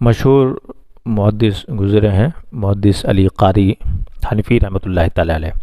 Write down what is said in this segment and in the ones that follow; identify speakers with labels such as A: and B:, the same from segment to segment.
A: مشہور محدث گزرے ہیں، محدث علی قاری حنفی رحمۃ اللہ تعالی علیہ۔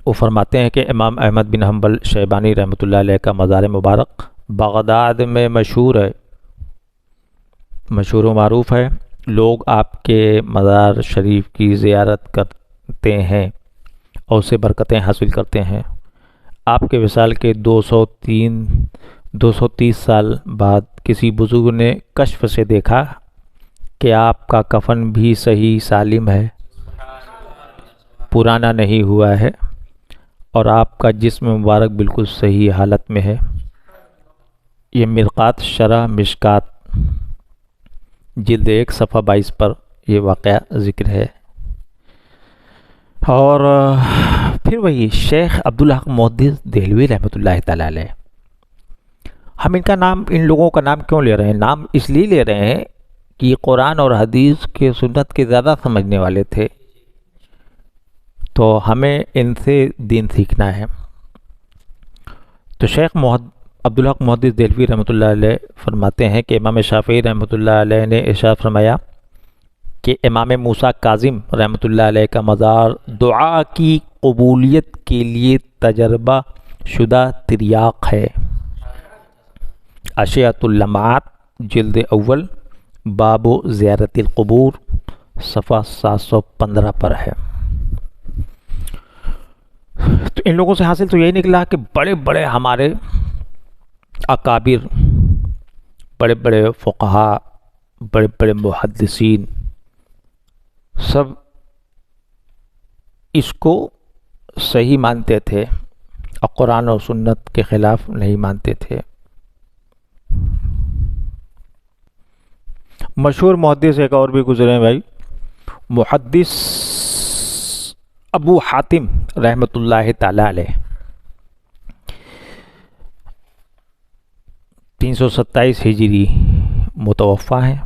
A: وہ فرماتے ہیں کہ امام احمد بن حنبل شیبانی رحمۃ اللہ علیہ کا مزار مبارک بغداد میں مشہور ہے، مشہور و معروف ہے۔ لوگ آپ کے مزار شریف کی زیارت کرتے ہیں اور اسے برکتیں حاصل کرتے ہیں۔ آپ کے وصال کے 230 سال بعد کسی بزرگ نے کشف سے دیکھا کہ آپ کا کفن بھی صحیح سالم ہے، پرانا نہیں ہوا ہے، اور آپ کا جسم مبارک بالکل صحیح حالت میں ہے۔ یہ مرقات شرح مشکات جلد 1 صفحہ 22 پر یہ واقعہ ذکر ہے۔ اور پھر وہی شیخ عبدالحق محدث دہلوی رحمۃ اللہ تعالی علیہ، ہم ان لوگوں کا نام کیوں لے رہے ہیں؟ نام اس لیے لے رہے ہیں کہ یہ قرآن اور حدیث کے سنت کے زیادہ سمجھنے والے تھے، تو ہمیں ان سے دین سیکھنا ہے۔ تو شیخ عبدالحق محدث دہلوی رحمۃ اللہ علیہ فرماتے ہیں کہ امام شافعی رحمۃ اللہ علیہ نے ارشاد فرمایا کہ امام موسیٰ کاظم رحمۃ اللہ علیہ کا مزار دعا کی قبولیت کے لیے تجربہ شدہ تریاق ہے۔ اشعۃ اللمعات جلد اول باب زیارت القبور صفحہ 715 پر ہے۔ تو ان لوگوں سے حاصل تو یہی نکلا کہ بڑے بڑے ہمارے اکابر، بڑے بڑے فقہا، بڑے بڑے محدثین سب اس کو صحیح مانتے تھے اور قرآن اور سنت کے خلاف نہیں مانتے تھے۔ مشہور محدث ایک اور بھی گزرے ہیں بھائی، محدث ابو حاتم رحمۃ اللہ تعالی علیہ، 327 ہجری متوفی ہیں۔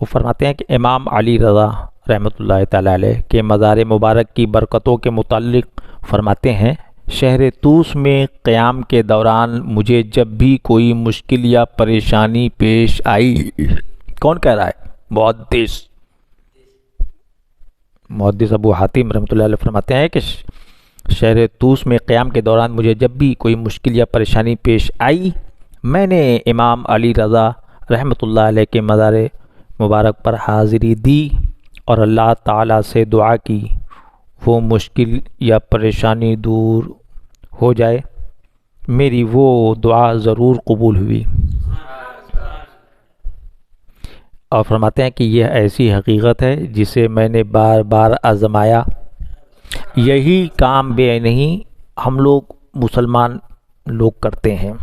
A: وہ فرماتے ہیں کہ امام علی رضا رحمۃ اللہ تعالی علیہ کے مزار مبارک کی برکتوں کے متعلق فرماتے ہیں، شہر طوس میں قیام کے دوران مجھے جب بھی کوئی مشکل یا پریشانی پیش آئی، کون کہہ رہا ہے؟ محدث ابو حاتم رحمۃ اللہ علیہ فرماتے ہیں کہ شہر طوس میں قیام کے دوران مجھے جب بھی کوئی مشکل یا پریشانی پیش آئی، میں نے امام علی رضا رحمۃ اللہ علیہ کے مزار مبارک پر حاضری دی اور اللہ تعالیٰ سے دعا کی وہ مشکل یا پریشانی دور ہو جائے۔ میری وہ دعا ضرور قبول ہوئی۔ اور فرماتے ہیں کہ یہ ایسی حقیقت ہے جسے میں نے بار بار آزمایا، یہی کام بے نہیں ہم لوگ مسلمان لوگ کرتے ہیں۔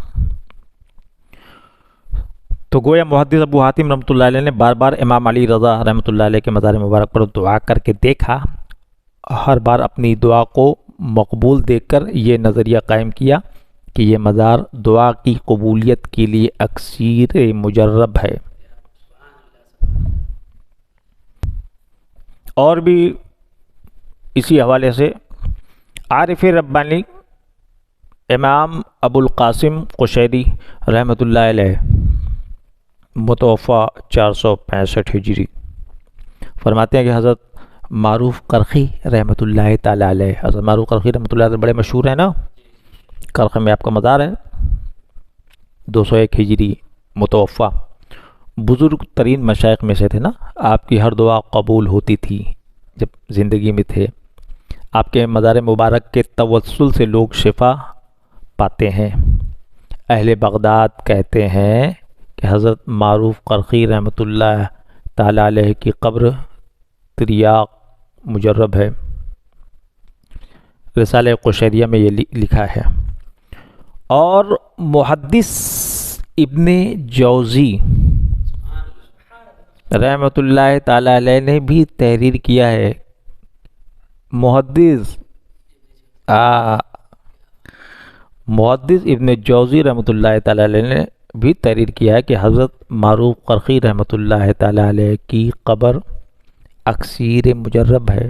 A: تو گویا محدث ابو حاتم رحمۃ اللہ علیہ نے بار بار امام علی رضا رحمۃ اللہ علیہ کے مزار مبارک پر دعا کر کے دیکھا، ہر بار اپنی دعا کو مقبول دیکھ کر یہ نظریہ قائم کیا کہ یہ مزار دعا کی قبولیت کے لیے اکثیر مجرب ہے۔ اور بھی اسی حوالے سے عارف ربانی امام ابو القاسم قشیری رحمۃ اللہ علیہ متوفی 465 ہجری فرماتے ہیں کہ حضرت معروف قرخی رحمۃ اللہ تعالی علیہ، حضرت معروف قرخی رحمۃ اللہ علیہ بڑے مشہور ہیں نا، کرخ میں آپ کا مزار ہے، 201 ہجری متوفی، بزرگ ترین مشائخ میں سے تھے نا، آپ کی ہر دعا قبول ہوتی تھی جب زندگی میں تھے۔ آپ کے مزار مبارک کے توسل سے لوگ شفا پاتے ہیں۔ اہل بغداد کہتے ہیں کہ حضرت معروف قرخی رحمۃ اللہ تعالی علیہ کی قبر تریاق مجرب ہے۔ رسالہ قشیریہ میں یہ لکھا ہے۔ اور محدث ابن جوزی رحمۃ اللہ تعالی علیہ نے بھی تحریر کیا ہے، محدث ابن جوزی رحمۃ اللہ تعالی علیہ نے بھی تحریر کیا ہے کہ حضرت معروف قرخی رحمۃ اللہ تعالی علیہ کی قبر اکثیر مجرب ہے۔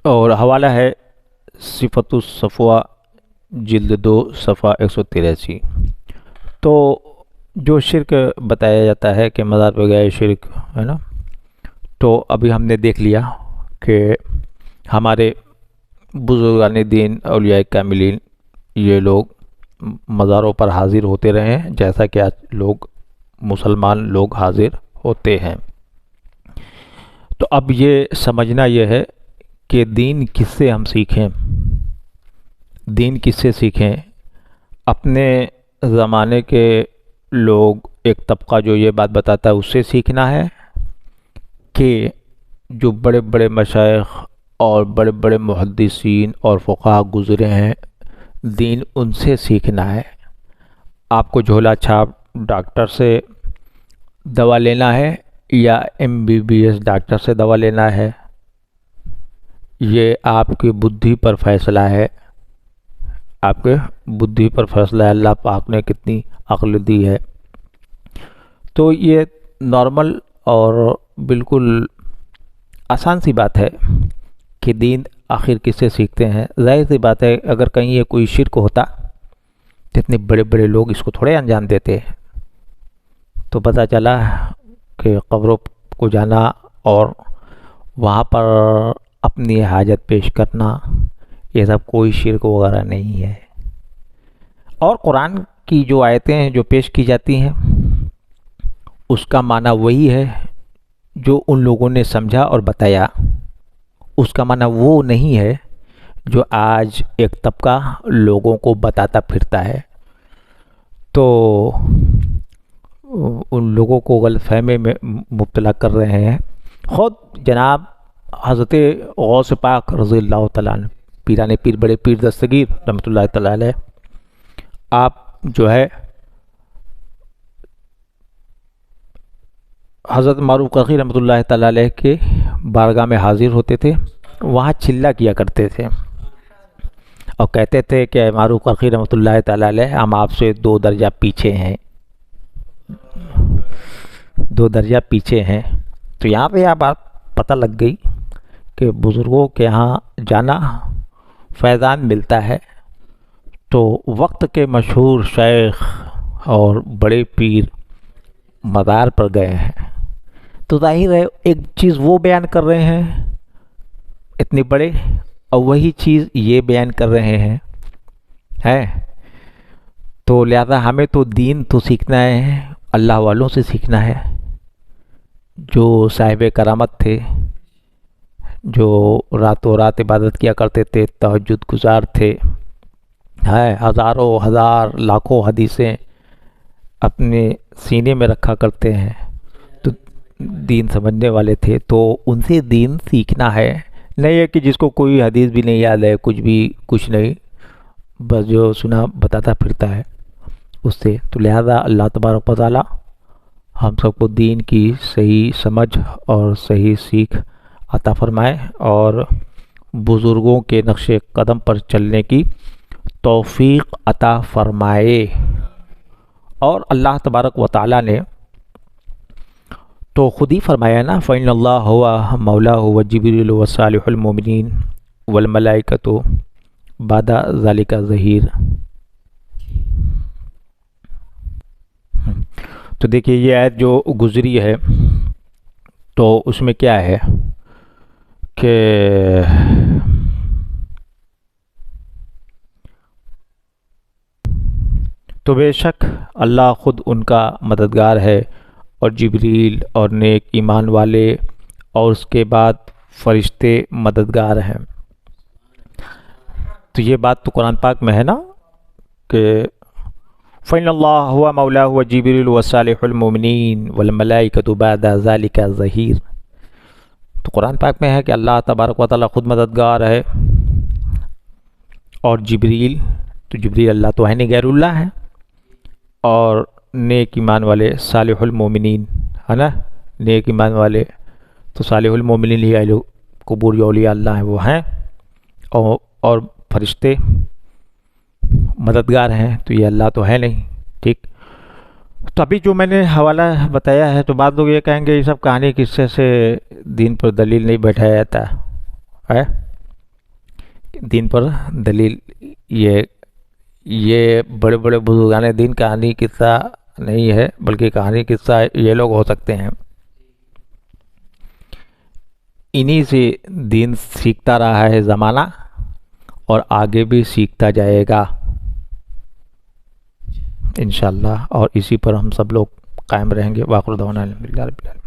A: اور حوالہ ہے صفت الصفوہ جلد 2 صفحہ 183۔ تو جو شرک بتایا جاتا ہے کہ مزار پہ گئے شرک ہے نا، تو ابھی ہم نے دیکھ لیا کہ ہمارے بزرگان دین اولیاء کاملین یہ لوگ مزاروں پر حاضر ہوتے رہے ہیں، جیسا کہ آج لوگ مسلمان لوگ حاضر ہوتے ہیں۔ تو اب یہ سمجھنا یہ ہے کہ دین کس سے ہم سیکھیں، دین کس سے سیکھیں؟ اپنے زمانے کے لوگ، ایک طبقہ جو یہ بات بتاتا ہے اس سے سیکھنا ہے، کہ جو بڑے بڑے مشائخ اور بڑے بڑے محدثین اور فقہا گزرے ہیں دین ان سے سیکھنا ہے؟ آپ کو جھولا چھاپ ڈاکٹر سے دوا لینا ہے یا MBBS ڈاکٹر سے دوا لینا ہے؟ یہ آپ کی بدھی پر فیصلہ ہے، آپ کے بدھی پر فیصلہ ہے، اللہ پاک نے کتنی عقل دی ہے۔ تو یہ نارمل اور بالکل آسان سی بات ہے کہ دین آخر کس سے سیکھتے ہیں۔ ظاہر سی بات ہے اگر کہیں یہ کوئی شرک ہوتا تو اتنے بڑے بڑے لوگ اس کو تھوڑے انجام دیتے۔ تو پتہ چلا کہ قبروں کو جانا اور وہاں پر اپنی حاجت پیش کرنا یہ سب کوئی شرک وغیرہ نہیں ہے۔ اور قرآن کی جو آیتیں ہیں جو پیش کی جاتی ہیں اس کا معنی وہی ہے جو ان لوگوں نے سمجھا اور بتایا، اس کا معنی وہ نہیں ہے جو آج ایک طبقہ لوگوں کو بتاتا پھرتا ہے۔ تو ان لوگوں کو غلط فہمی میں مبتلا کر رہے ہیں۔ خود جناب حضرت غوث پاک رضی اللہ تعالیٰ عنہ، پیران پیر بڑے پیر دستگیر رحمۃ اللہ تعالیٰ علیہ، آپ جو ہے حضرت معروف کرخی رحمۃ اللہ تعالیٰ علیہ کے بارگاہ میں حاضر ہوتے تھے، وہاں چلہ کیا کرتے تھے اور کہتے تھے کہ معروف کرخی رحمۃ اللہ تعالیٰ علیہ ہم آپ سے 2 درجہ پیچھے ہیں، 2 درجہ پیچھے ہیں۔ تو یہاں پہ یہ بات پتہ لگ گئی کہ بزرگوں کے ہاں جانا فیضان ملتا ہے۔ تو وقت کے مشہور شیخ اور بڑے پیر مزار پر گئے ہیں تو ظاہر ہے ایک چیز وہ بیان کر رہے ہیں اتنے بڑے، اور وہی چیز یہ بیان کر رہے ہیں تو لہذا ہمیں تو دین تو سیکھنا ہے، اللہ والوں سے سیکھنا ہے جو صاحب کرامت تھے، جو راتوں رات عبادت کیا کرتے تھے، تہجد گزار تھے، ہزاروں ہزار لاکھوں حدیثیں اپنے سینے میں رکھا کرتے ہیں، تو دین سمجھنے والے تھے، تو ان سے دین سیکھنا ہے۔ نہیں ہے کہ جس کو کوئی حدیث بھی نہیں یاد ہے، کچھ نہیں، بس جو سنا بتاتا پھرتا ہے اس سے۔ تو لہذا اللہ تبارک و تعالی ہم سب کو دین کی صحیح سمجھ اور صحیح سیکھ عطا فرمائے اور بزرگوں کے نقش قدم پر چلنے کی توفیق عطا فرمائے۔ اور اللہ تبارک و تعالی نے تو خود ہی فرمایا نا، فَإِنَّ اللَّهَ هُوَ مَوْلَاهُ وَجِبْرِيلُ وَصَالِحُ الْمُؤْمِنِينَ وَالْمَلَائِكَةُ بَعْدَ ذَلِكَ ظَهِيرٌ۔ تو دیکھیے یہ آیت جو گزری ہے تو اس میں کیا ہے کہ تو بے شک اللہ خود ان کا مددگار ہے، اور جبریل اور نیک ایمان والے اور اس کے بعد فرشتے مددگار ہیں۔ تو یہ بات تو قرآن پاک میں ہے نا کہ فَإِنَّ اللَّهَ هُوَ مَوْلَاهُ وَجِبْرِيلُ وَصَالِحُ الْمُؤْمِنِينَ وَالْمَلَائِكَةُ بَعْدَ ذَلِكَ ظَهِيرٌ۔ تو قرآن پاک میں ہے کہ اللہ تبارک و تعالیٰ خود مددگار ہے، اور جبریل، تو جبریل اللہ تو ہے نہیں، غیر اللہ ہے، اور نیک ایمان والے صالح المومنین ہے نا، نیک ایمان والے تو صالح المومنین ہی قبور اولیاء اللہ ہیں وہ ہیں، اور فرشتے مددگار ہیں، تو یہ اللہ تو ہے نہیں، ٹھیک۔ تو ابھی جو میں نے حوالہ بتایا ہے تو بعض لوگ یہ کہیں گے یہ سب کہانی قصے سے دین پر دلیل نہیں بیٹھایا جاتا ہے، دین پر دلیل یہ یہ بڑے بڑے بزرگان دین کہانی قصہ نہیں ہے، بلکہ کہانی قصہ یہ لوگ ہو سکتے ہیں، انہی سے دین سیکھتا رہا ہے زمانہ، اور آگے بھی سیکھتا جائے گا انشاءاللہ، اور اسی پر ہم سب لوگ قائم رہیں گے۔ وآخر دعوانا الحمدللہ رب العالمین۔